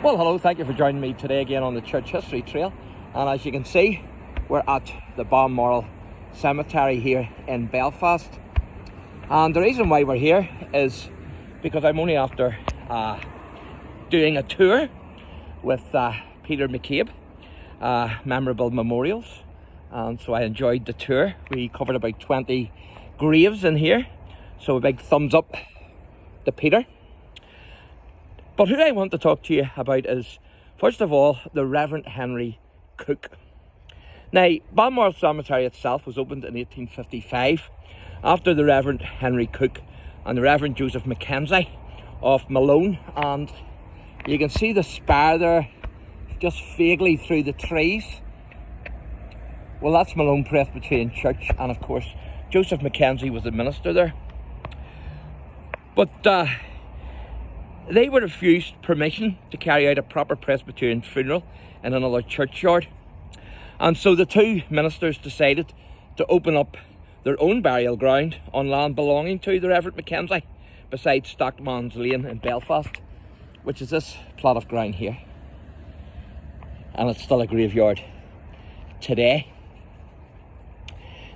Well, hello, thank you for joining me today again on the Church History Trail. And as you can see, we're at the Balmoral Cemetery here in Belfast. And the reason why we're here is because I'm only after doing a tour with Peter McCabe, Memorable Memorials. And so I enjoyed the tour. We covered about 20 graves in here. So a big thumbs up to Peter. But who I want to talk to you about is, first of all, the Reverend Henry Cook. Now, Balmoral Cemetery itself was opened in 1855 after the Reverend Henry Cook and the Reverend Joseph Mackenzie of Malone. And you can see the spire there just vaguely through the trees. Well, that's Malone Presbyterian Church, and of course Joseph Mackenzie was the minister there. But they were refused permission to carry out a proper Presbyterian funeral in another churchyard. And so the two ministers decided to open up their own burial ground on land belonging to the Reverend Mackenzie beside Stockman's Lane in Belfast, which is this plot of ground here. And it's still a graveyard today.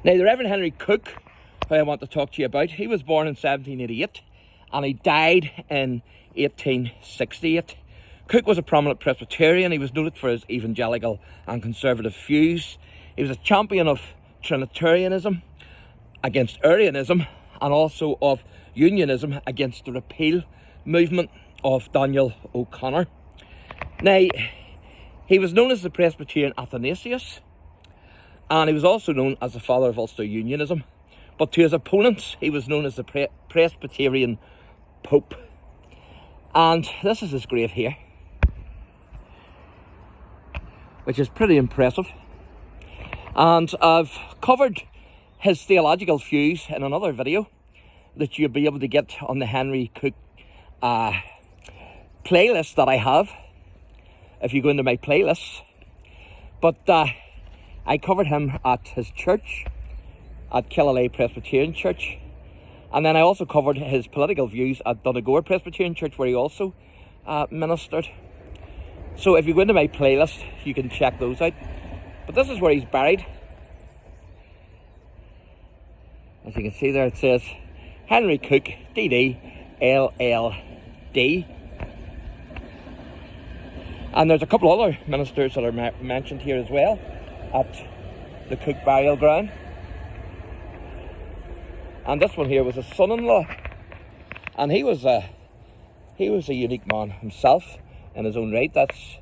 Now, the Reverend Henry Cook, who I want to talk to you about, he was born in 1788 and he died in 1868. Cook was a prominent Presbyterian. He was noted for his evangelical and conservative views. He was a champion of Trinitarianism against Arianism and also of Unionism against the repeal movement of Daniel O'Connor. Now, he was known as the Presbyterian Athanasius, and he was also known as the father of Ulster Unionism. But to his opponents, he was known as the Presbyterian Pope. And this is his grave here, which is pretty impressive. And I've covered his theological views in another video that you'll be able to get on the Henry Cook playlist that I have, if you go into my playlists. But I covered him at his church, at Killalay Presbyterian Church. And then I also covered his political views at Donegal Presbyterian Church, where he also ministered. So if you go into my playlist, you can check those out. But this is where he's buried. As you can see there, it says Henry Cook, DD, LLD. And there's a couple other ministers that are mentioned here as well at the Cook burial ground. And this one here was his son-in-law, and he was a unique man himself in his own right. That's,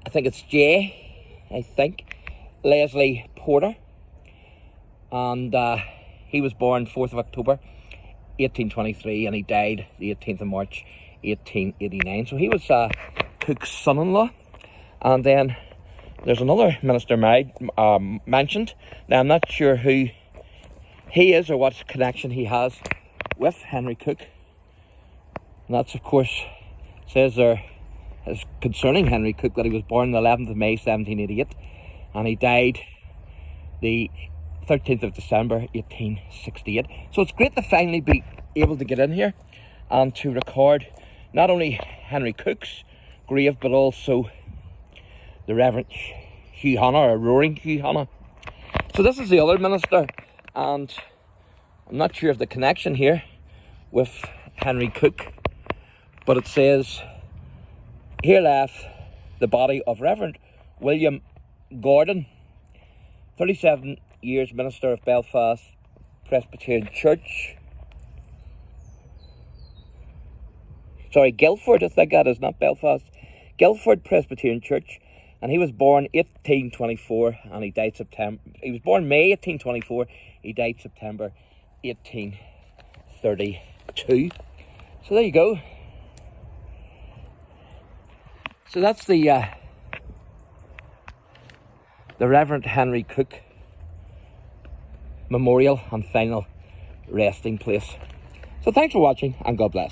I think it's Leslie Porter, and he was born 4th of October 1823, and he died the 18th of March 1889. So he was Cook's son-in-law. And then there's another minister mentioned. Now, I'm not sure who he is or what connection he has with Henry Cook. And that's, of course, says there is concerning Henry Cook that he was born the 11th of May 1788 and he died the 13th of December 1868. So it's great to finally be able to get in here and to record not only Henry Cook's grave but also the Reverend Hugh Hanna, or Roaring Hugh Hanna. So this is the other minister, and I'm not sure of the connection here with Henry Cook, but it says, here left the body of Reverend William Gordon, 37 years minister of Belfast Presbyterian Church. Sorry, Guildford, I think that is, not Belfast. Guildford Presbyterian Church. And he was born 1824 and he died September. He was born May 1824. He died September 1832. So there you go. So that's the Reverend Henry Cook Memorial and final resting place. So thanks for watching, and God bless.